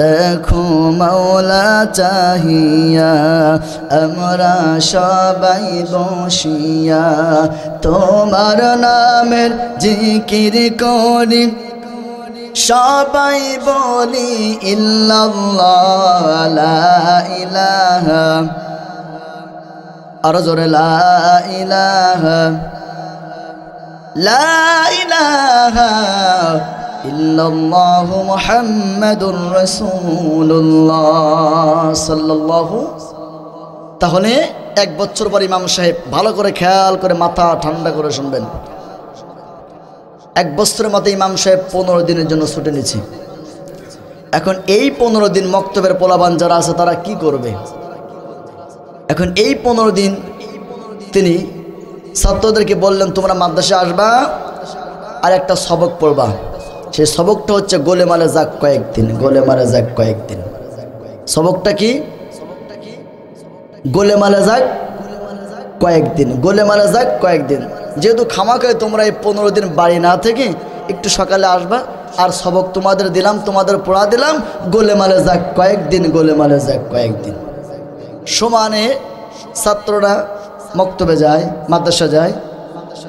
দেখো মাওলা চাহিয়া আমরা সবাই বসিয়া, তোমার নামের জিকির করি সবাই বলি ইল্লাল্লাহ, লা ইলাহা। আরো জোরে, লা ইলাহা, লা ইলাহা ইল্লাল্লাহু মুহাম্মাদুর রাসূলুল্লাহ সাল্লাল্লাহু। তাহলে 1 বছর পর ইমাম সাহেব, ভালো করে খেয়াল করে মাথা ঠান্ডা করে শুনবেন, 1 বছরের মধ্যে ইমাম সাহেব 15 দিনের জন্য ছুটে নিচ্ছে। এখন এই 15 দিন মক্তবের পোলাবান যারা আছে তারা কি করবে? এখন এই 15 দিন তিনি ছাত্রদেরকে বললেন, তোমরা মাদ্রাসা আসবা আর একটা সবক পড়বা। সেই সবকটা হচ্ছে গোলেমালে যাক কয়েকদিন, গোলেমালে যাক কয়েকদিন। সবকটা কি? গোলেমালে যাক কয়েকদিন, গোলেমালে যাক কয়েকদিন। যেহেতু খামাখায় তোমরা এই 15 দিন বাড়ি না থেকে একটু সকালে আসবা, আর সবক তোমাদের দিলাম, তোমাদের পড়া দিলাম, গোলেমালে যাক কয়েকদিন, গোলেমালে যাক কয়েকদিন। সমানে ছাত্ররা মক্তবে যায়, মাদ্রাসা যায়,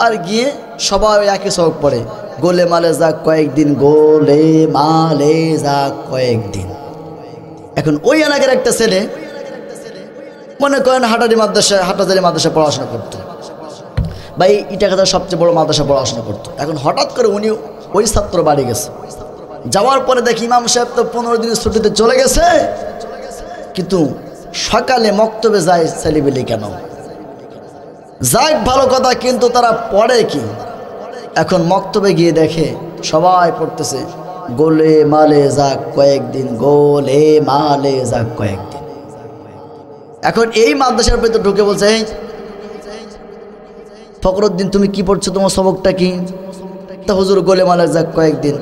আর গিয়ে সবাই একই সবক পড়ে, গোলেমালে যাক কয়েকদিন, গোলেমালে যাক কয়েকদিন। এখন ওই এলাকার একটা ছেলে মনে করেন হাটাজারি মাদ্রাসা পড়াশোনা করতো, বা এই ইটাখাতার সবচেয়ে বড় মাদ্রাসা পড়াশোনা করতো। এখন হঠাৎ করে উনি ওই ছাত্র বাড়ি গেছে, যাওয়ার পরে দেখি ইমাম সাহেব তো 15 দিনের ছুটিতে চলে গেছে, কিন্তু সকালে মক্তবে যায় ছেলেবেলি কেন? যাক ভালো কথা, কিন্তু তারা পড়ে কি? এখন মক্তবে গিয়ে দেখে সবাই পড়তেছে গোলে মালে যাক কয়েকদিন, গোলে মালে যাক কয়েকদিন। এখন এই মাদ্রাসার ভিতরে ঢুকে বলছে, এই ফখরুদ্দিন তুমি কি পড়ছো, তোমার সবকটা কি? তা হুজুর গোলেমালে যাক কয়েকদিন।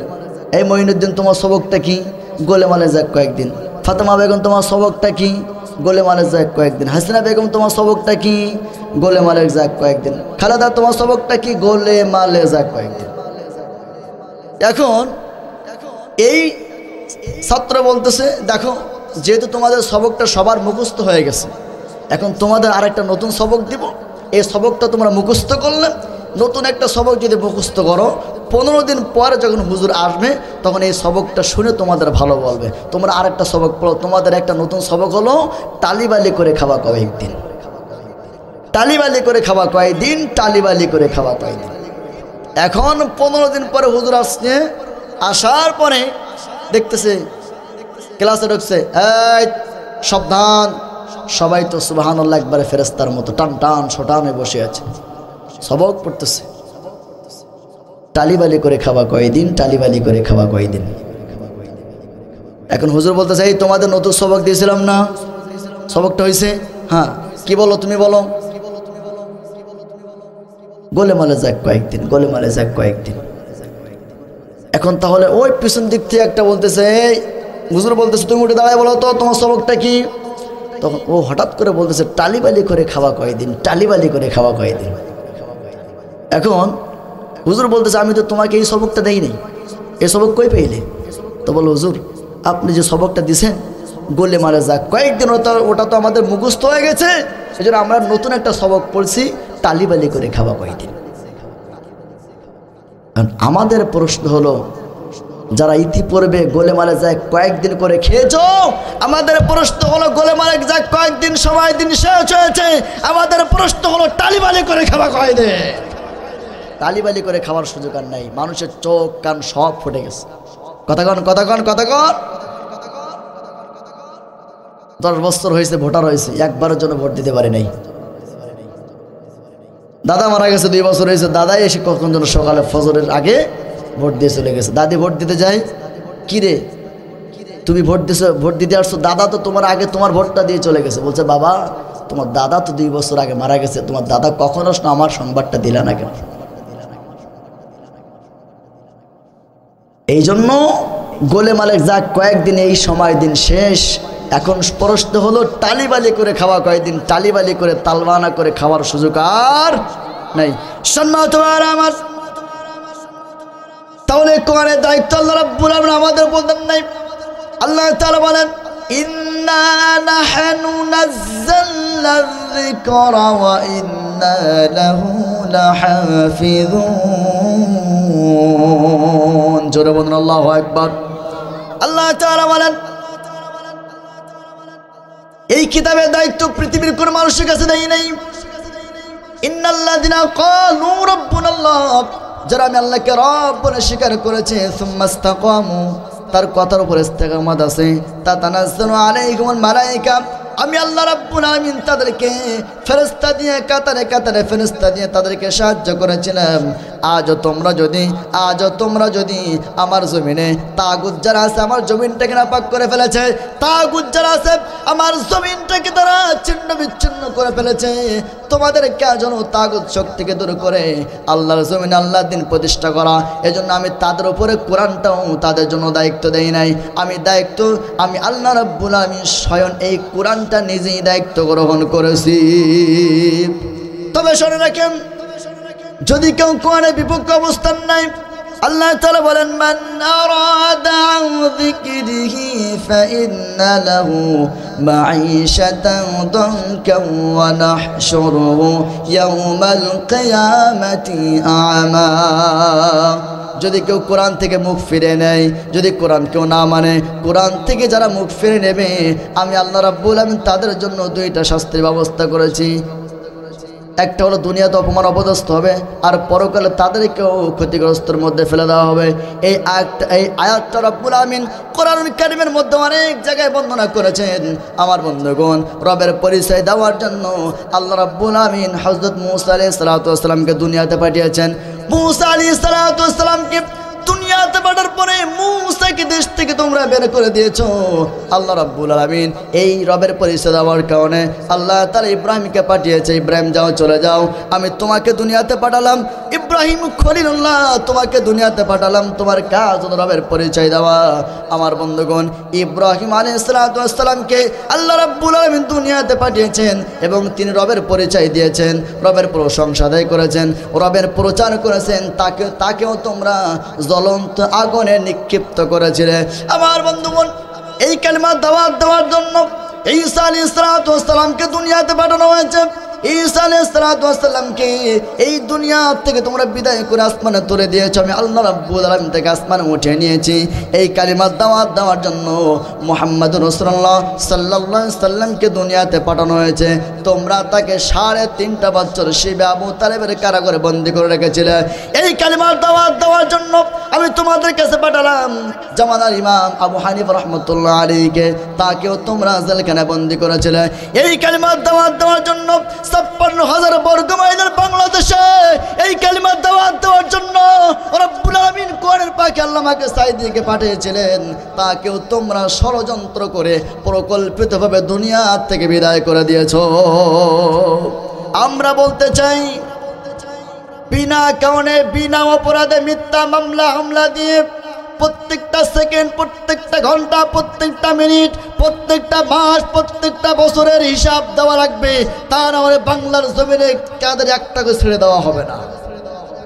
এই মঈনুদ্দিন তোমার সবকটা কি? গোলেমালে যাক কয়েকদিন। ফাতেমা বেগম তোমার সবকটা কি? গোলেমালে যাক কয়েকদিন। হাসিনা বেগম তোমার সবকটা কি? গোলেমালে যাক কয়েকদিন। খালেদা তোমার সবকটা কি? গোলেমালে যাক কয়েকদিন। এখন এই ছাত্র বলতেছে, দেখো যেহেতু তোমাদের সবকটা সবার মুখস্থ হয়ে গেছে, এখন তোমাদের আরেকটা নতুন সবক দিব। এই সবকটা তোমরা মুখস্থ করলে, নতুন একটা সবক যদি মুখস্থ করো, 15 দিন পরে যখন হুজুর আসবে তখন এই সবকটা শুনে তোমাদের ভালো বলবে। তোমরা আরেকটা সবক পড়ো, তোমাদের একটা নতুন সবক হলো টালিবালি করে খাওয়া কয়েকদিন, টালিবালি করে খাওয়া কয়েকদিন, টালিবালি করে খাওয়া কয়েকদিন। এখন 15 দিন পরে হুজুর আসছে, আসার পরে দেখতেছে ক্লাসে ঢুকছে, এই সাবধান, সবাই তো সুবহানাল্লাহ একবারে ফেরেশতার মতো টান টান শটানে বসে আছে, সবক পড়তেছে। টালিবালি করে খাওয়া কয়দিন, টালিবালি করে খাওয়া কয়দিন। এখন হুজুর বলতেছে, এই তোমাদের নতুন সবক দিয়েছিলাম না, সবকটা হয়েছে? হ্যাঁ, কি বলো তুমি বলো? গোলেমালে যাক কয়েকদিন, গোলেমালে যাক কয়েকদিন। এখন তাহলে ওই পিছন দিক থেকে একটা বলতেছে, এই হুজুর বলতেছে তুমি উঠে দাঁড়ায় বলো তো তোমার সবকটা কি? তখন ও হঠাৎ করে বলতেছে টালিবালি করে খাওয়া কয়দিন, টালিবালি করে খাওয়া কয়দিন। এখন হুজুর বলতেছে, আমি তো তোমাকে এই সবকটা দেই নাই, এই সবক কই পেইলে? তো বলো, হুজুর আপনি যে সবকটা দিছেন গোলেমালে যাক কয়েকদিন, ওটা তো আমাদের মুখস্থ হয়ে গেছে, এই জন্য আমরা নতুন একটা সবক পড়ছি, টালিবালি করে খাওয়া কয়দিন। আমাদের প্রশ্ন হলো, যারা ইতিপূর্বে গোলেমালে যাক কয়েকদিন করে খেয়েছ, আমাদের প্রশ্ন হলো গোলেমালে যাক কয়েকদিন সময় দিন শেষ হয়েছে, আমাদের প্রশ্ন হলো টালিবালি করে খাওয়া কয়দিন। টালিবালি করে খাওয়ার সুযোগ আর নাই, মানুষের চোখ কান সব ফুটে গেছে। কথা কন, কথা কন, কথা কন। 10 বছর হয়েছে ভোটার হয়েছে, একবারের জন্য ভোট দিতে পারে নাই। দাদা মারা গেছে 2 বছর হয়েছে, দাদাই এসে কখন যেন সকালে ফজরের আগে ভোট দিয়ে চলে গেছে। দাদি ভোট দিতে যায়, কি রে তুমি ভোট দিছো, ভোট দিতে আসছো, দাদা তো তোমার আগে তোমার ভোটটা দিয়ে চলে গেছে। বলছে, বাবা তোমার দাদা তো 2 বছর আগে মারা গেছে, তোমার দাদা কখন আসলো, আমার সংবাদটা দিলা না কেন? এই জন্য গোলেমালে যাক কয়েকদিন, এই সময় দিন শেষ। এখন প্রশ্ন হলো টালিবালি করে খাওয়া কয়েকদিন, টালিবালি করে তালবানা করে খাওয়ার সুযোগ আর নাই। সম্মানিত আমার, তাহলে কোরআনের দায়িত্ব আল্লাহ রাব্বুল আলামিন আমাদের বলতেন নাই। আল্লাহ তাআলা বলেন, ইন্না নাহনু নাযালনা যিকরা ওয়া ইন্না লাহু লাহাফিযুন। জোরে বলুন আল্লাহু আকবার। আল্লাহ তাআলা বলেন, এই কিতাবের দায়িত্ব পৃথিবীর কোন মানুষের কাছে দেই নাই। ইন্নাল্লাযিনা ক্বালু রাব্বুনাল্লাহ, যারা আমি আল্লাহকে রব বলে স্বীকার করেছে, সুম্মাস্তাকামু, তার কথার উপর ইস্তেকামত আছে, তাতানাজ্জালু আলাইহিমুল মালায়েকা, আমি আল্লাহ রাব্বুল আলামিন তাদেরকে ফেরেশতা দিয়ে কাতারে কাতারে ফেরেশতা দিয়ে তাদেরকে সাহায্য করেছিলাম। আজও তোমরা যদি আমার জমিনে তাগুত যারা আছে, আমার জমিনটাকে নাপাক করে ফেলেছে, তাগুত যারা আছে আমার জমিনটাকে তারা ছিন্ন বিচ্ছিন্ন করে ফেলেছে। তোমাদের যেন তাগুত শক্তিকে দূর করে আল্লাহর জমিনে আল্লাহর দিন প্রতিষ্ঠা করা। এজন্য আমি তাদের উপরে কোরআনটাও তাদের জন্য দায়িত্ব দেই নাই। আমি আল্লাহ রাব্বুল আলামিন স্বয়ং এই কোরআনটা নিজেই দায়িত্ব গ্রহণ করেছি। তবে শুনে রাখেন, যদি কেউ কোরআনের বিপক্ষে অবস্থান নাই, আল্লাহ তাআলা বলেন মান আরাদা আন যিকরিহি ফাইন্না লাহু মাঈশাতান দানকান ওয়া নাহশুরুহু ইয়াওমাল কিয়ামাতি আ'মা। যদি কেউ কোরআন থেকে মুখ ফিরে নেয়, যদি কোরআন কেউ না মানে, কোরআন থেকে যারা মুখ ফিরে নেবে, আমি আল্লাহ রাব্বুল আলামিন তাদের জন্য দুইটা শাস্তির ব্যবস্থা করেছি। একটা হলো দুনিয়াতে অপমান অপদস্থ হবে, আর পরকালে তাদেরকেও ক্ষতিগ্রস্তের মধ্যে ফেলে দেওয়া হবে। এই আয়াতটা রব্বুল আমিন কোরআনুল কারীমের মধ্যে অনেক জায়গায় বর্ণনা করেছেন। আমার বন্ধুগণ, রবের পরিচয় দেওয়ার জন্য আল্লাহ রব্বুল আমিন হযরত মূসা আলাইহিস সালাতু ওয়াস সালামকে দুনিয়াতে পাঠিয়েছেন। মূসা আলাইহিস সালাতু ওয়াস সালামকে দুনিয়াতে পাঠার পরে মূসাকে দেশ থেকে তোমরা বের করে দিয়েছো। আল্লাহ রাব্বুল আলামিন এই রবের পরিচয় দেওয়ার কারণে আল্লাহ তাআলা ইব্রাহিমকে পাঠিয়েছে, ইব্রাহিম যাও, চলে যাও, আমি তোমাকে দুনিয়াতে পাঠালাম। ইব্রাহিম খলিলুল্লাহ, তোমাকে দুনিয়াতে পাঠালাম, তোমার কাজ হলো রবের পরিচয় দেওয়া। আমার বন্ধুগণ, ইব্রাহিম আলাইহিস সালাতু ওয়াস সালামকে আল্লাহ রাব্বুল আলামিন দুনিয়াতে পাঠিয়েছেন এবং তিনি রবের পরিচয় দিয়েছেন, রবের প্রশংসা আদায় করেছেন, রবের প্রচার করেছেন। তাকেও তোমরা জ্বলন্ত আগুনে নিক্ষিপ্ত করেছিলে। আমার বন্ধুগণ, এই কালিমা দাওয়াত দেওয়ার জন্য ঈসা আলাইহিস সালাতু ওয়াস সালামকে দুনিয়াতে পাঠানো হয়েছে। ঈসা আলাইহিস সালাতু ওয়াস সালামকে এই দুনিয়া থেকে তোমরা বিদায় করে আসমানে তুলে দিয়েছো, আমি আল্লাহ রাব্বুল আলামিন থেকে আসমানে উঠিয়ে নিয়েছি। এই কালিমার দাওয়াত দেওয়ার জন্য মুহাম্মদুর রাসূলুল্লাহ সাল্লাল্লাহু আলাইহি সাল্লামকে দুনিয়াতে পাঠানো হয়েছে। তোমরা তাকে 3.5 বছর শিবে আবু তালেবের কারাগারে বন্দী করে রেখেছিলে। এই কালিমার দাওয়াত দেওয়ার জন্য আমি তোমাদের কাছে পাঠালাম জামানার ইমাম আবু হানিফা রাহমাতুল্লাহ আলাইহিকে, তাকেও তোমরা জেলখানায় বন্দী করেছিলে। এই কালিমার দাওয়াত দেওয়ার জন্য 56,000 বর্গ মাইলের বাংলাদেশে এই কালিমার দাওয়াত দেওয়ার জন্য রব্বুল আলামিন কোরআনের পাখি আল্লামাকে সাইদিকে পাঠিয়েছিলেন। তাকেও তোমরা ষড়যন্ত্র করে পরিকল্পিতভাবে দুনিয়া থেকে বিদায় করে দিয়েছো। আমরা বলতে চাই, বিনা কারণে বিনা অপরাধে মিথ্যা মামলা হামলা দিয়ে প্রত্যেকটা সেকেন্ড, প্রত্যেকটা ঘন্টা, প্রত্যেকটা মিনিট, প্রত্যেকটা মাস, প্রত্যেকটা বছরের হিসাব দেওয়া লাগবে। তা না হলে বাংলার জমিনে কাদের একটাকে ছেড়ে দেওয়া হবে না।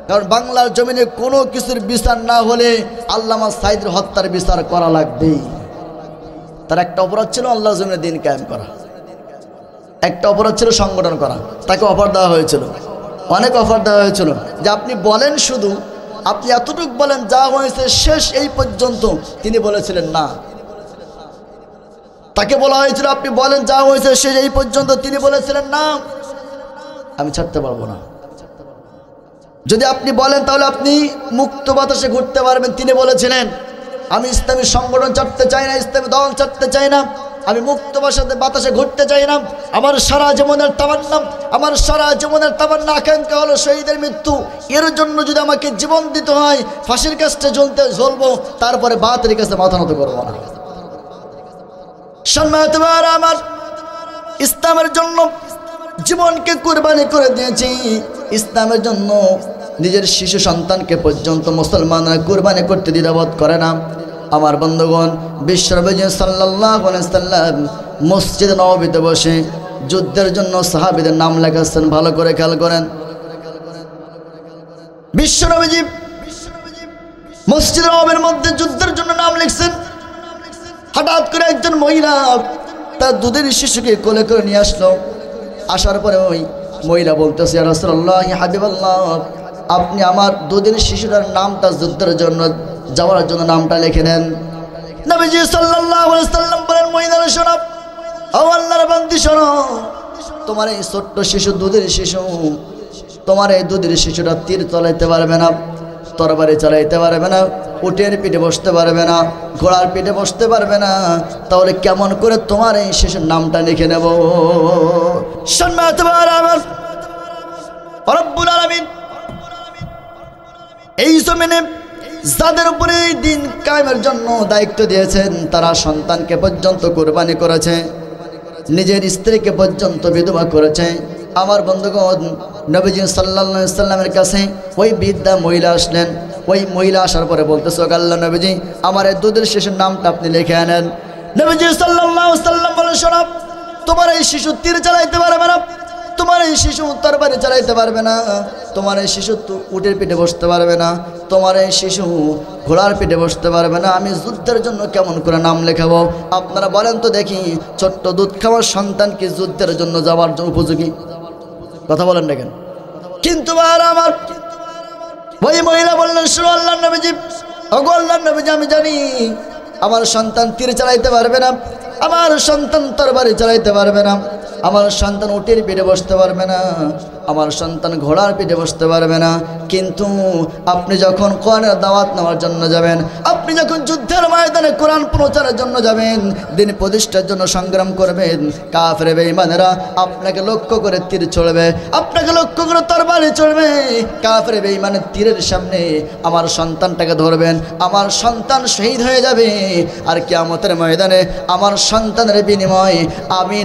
কারণ বাংলার জমিনে কোনো কিছুর বিচার না হলে আল্লামা সাইদের হত্যার বিচার করা লাগবেই। তার একটা অপরাধ ছিল আল্লাহর জমিনে দিন কায়েম করা, একটা অপরাধ ছিল সংগঠন করা। তাকে অফার দেওয়া হয়েছিল, অনেক অফার দেওয়া হয়েছিল যে আপনি বলেন, শুধু আপনি এতটুকু বলেন যা হয়েছে শেষ এই পর্যন্ত। তিনি বলেছিলেন না। তাকে বলা হয়েছিল আপনি বলেন যা হয়েছে শেষ এই পর্যন্ত। তিনি বলেছিলেন না, আমি ছাড়তে পারবো না। যদি আপনি বলেন তাহলে আপনি মুক্ত বাতাসে ঘুরতে পারবেন। তিনি বলেছিলেন আমি ইসলামী সংগঠন ছাড়তে চাই না, ইসলামী দল ছাড়তে চাই না, আমি মুক্ত বাতাসে ঘুরতে চাই না। আমার সারা জীবনের তামান্না আকাঙ্ক্ষা হলো শহীদের মৃত্যু। এর জন্য যদি আমাকে জীবন দিতে হয়, ফাঁসির কাছে ঝুলবো, তারপরে বাতিলের কাছে মাথা নত করবো না। সম্মানিত ভাইরা আমার, ইসলামের জন্য জীবনকে কুরবানি করে দিয়েছি। ইসলামের জন্য নিজের শিশু সন্তানকে পর্যন্ত মুসলমানরা কুরবানি করতে দ্বিধাবোধ করে না। আমার বন্ধুগণ, বিশ্বনবী সাল্লাল্লাহু আলাইহি সাল্লাম মসজিদে নববীতে বসে যুদ্ধের জন্য সাহাবীদের নাম লেখাচ্ছেন। ভালো করে খেয়াল করেন, বিশ্বনবী মসজিদে নববীর মধ্যে যুদ্ধের জন্য নাম লিখছেন। হঠাৎ করে একজন মহিলা তার দুধের শিশুকে কোলে করে নিয়ে আসলো। আসার পরে ওই মহিলা বলতেছে, ইয়া রাসূলুল্লাহ, ইয়া হাবিবাল্লাহ, আপনি আমার দুধের শিশুটার নামটা যুদ্ধের জন্য যাওয়ার জন্য নামটা লিখে নেন। নবীজি সাল্লাল্লাহু আলাইহি সাল্লাম বলেন, মহিলা শোনো, ও আল্লাহর বান্দি শোনো, তোমার এই ছোট্ট শিশু, দুধের শিশু, তোমার এই দুধের শিশুটা তীর চালাইতে পারবে না, তরবারি চালাইতে পারবে না, উটের পিঠে বসতে পারবে না, ঘোড়ার পিঠে বসতে পারবে না। তাহলে কেমন করে তোমার এই শিশুর নামটা লিখে নেব? সম্মানিত ভাইরা আমার, রব্বুল আলামিন এই জমিনে যাদের উপরে এই দিন কায়েমের জন্য দায়িত্ব দিয়েছেন, তারা সন্তানকে পর্যন্ত কুরবানি করেছে। নিজের স্ত্রীকে পর্যন্ত বিধবা করেছে। আমার বন্ধুগণ, নবীজি সাল্লাল্লাহু আলাইহি সাল্লামের কাছে ওই বৃদ্ধা মহিলা আসলেন। ওই মহিলা আসার পরে বলতেছে, আল্লাহ নবীজি, আমার এই দুধের শিশুর নামটা আপনি লিখে আনেন। নবীজি সাল্লাল্লাহু আলাইহি সাল্লাম বলেন, শোনো, তোমার এই শিশু তীর চালাইতে পারবে না, তোমার এই শিশু তরবারি চালাইতে পারবে না, তোমার এই শিশু উটের পিঠে বসতে পারবে না, তোমার এই শিশু ঘোড়ার পিঠে বসতে পারবে না। আমি যুদ্ধের জন্য কেমন করে নাম লেখাবো? আপনারা বলেন তো দেখি, ছোট্ট দুধ খাওয়ার সন্তান কি যুদ্ধের জন্য যাওয়ার জন্য উপযোগী? কথা বলেন দেখেন। কিন্তু আর আমার ওই মহিলা বললেন, শুনো আল্লাহর নবীজি, ওগো আল্লাহর নবীজি, আমি জানি আমার সন্তান তীর চালাইতে পারবে না, আমার সন্তান তরবারি চালাইতে পারবে না, আমার সন্তান উটের পিঠে বসতে পারবে না, আমার সন্তান ঘোড়ার পিঠে বসতে পারবে না। কিন্তু আপনি যখন কোরআনের দাওয়াত নেওয়ার জন্য যাবেন, আপনি যখন যুদ্ধের ময়দানে কোরআন প্রচারের জন্য যাবেন, দিন প্রতিষ্ঠার জন্য সংগ্রাম করবেন, কাফের বেঈমানেরা আপনাকে লক্ষ্য করে তীর ছড়বে, আপনাকে লক্ষ্য করে তরবারি চড়বে। কাফের বেঈমানের তীরের সামনে আমার সন্তানটাকে ধরবেন, আমার সন্তান শহীদ হয়ে যাবে। আর কিয়ামতের ময়দানে আমার সন্তানের বিনিময়ে আমি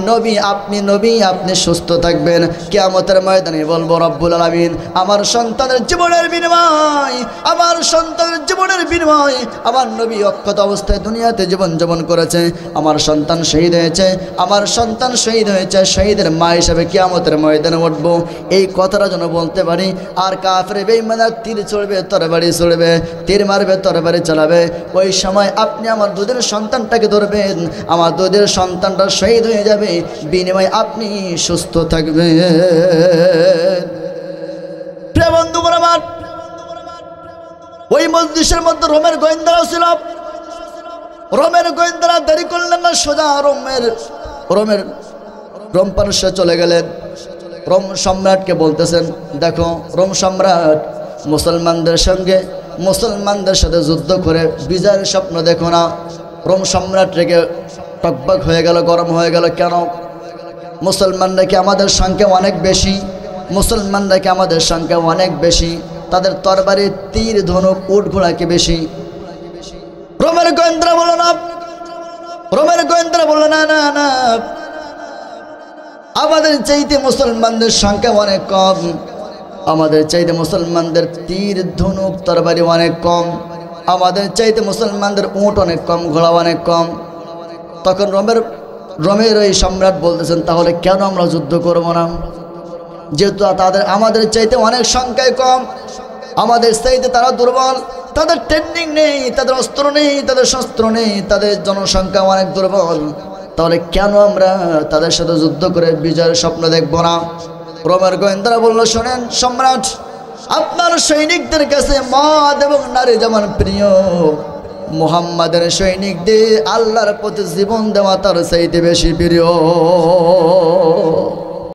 নবী, আপনি সুস্থ থাকবেন। কিয়ামতের ময়দানে বলবো, রব্বুল আলামিন আমার সন্তানের জীবনের বিনিময়, আমার সন্তানের জীবনের বিনিময় আমার নবী অক্ষত অবস্থায় দুনিয়াতে জীবন যাপন করেছে, আমার সন্তান শহীদ হয়েছে, আমার সন্তান শহীদ হয়েছে, শহীদের মা হিসাবে কিয়ামতের ময়দানে উঠবো। এই কথাটা যেন বলতে পারি। আর কাফের বেঈমানরা তীর চড়বে, তরবারি চড়বে, তীর মারবে, তরবারি চালাবে। ওই সময় আপনি আমার দুধের সন্তানটাকে ধরবেন, আমার দুধের সন্তানটা শহীদ হয়ে যাবে, বিনিময়ে আপনি সুস্থ থাকবেন। প্রিয় বন্ধুগণ আমার, ওই মজলিসের মধ্যে রোমের গোয়েন্দারাও ছিল। রোমের গোয়েন্দারা দেরি করলেন না, সোজা রোম পারস্যে চলে গেলেন। রোম সম্রাটকে বলতেছেন, দেখো রোম সম্রাট, মুসলমানদের সাথে যুদ্ধ করে বিজয়ের স্বপ্ন দেখো না। রোম সম্রাট রেগে টকবক হয়ে গেল, গরম হয়ে গেল। কেন? মুসলমানরা কি আমাদের সংখ্যা অনেক বেশি? মুসলমানরা কি আমাদের সংখ্যা অনেক বেশি? তাদের তরবারি, তীর, ধনুক, উট, ঘোড়া কি বেশি? রোমের গোয়েন্দারা বলল না, না, আমাদের চাইতে মুসলমানদের সংখ্যা অনেক কম, আমাদের চাইতে মুসলমানদের তীর, ধনুক, তরবারি অনেক কম, আমাদের চাইতে মুসলমানদের উট অনেক কম, ঘোড়া অনেক কম। তখন রোমের ওই সম্রাট বলতেছেন, তাহলে কেন আমরা যুদ্ধ করব না? যেহেতু আমাদের চাইতে অনেক সংখ্যায় কম, আমাদের চাইতে তারা দুর্বল, তাদের ট্রেনিং নেই, তাদের অস্ত্র নেই, তাদের শস্ত্র নেই, তাদের জনসংখ্যা অনেক দুর্বল, তাহলে কেন আমরা তাদের সাথে যুদ্ধ করে বিজয়ের স্বপ্ন দেখব না? রোমের গোয়েন্দারা বলল, শোনেন সম্রাট, আপনার সৈনিকদের কাছে মদ এবং নারী যেমন প্রিয়, মুহাম্মাদের সৈনিকদের আল্লাহর প্রতি জীবন দেওয়া তার চাইতে বেশি প্রিয়।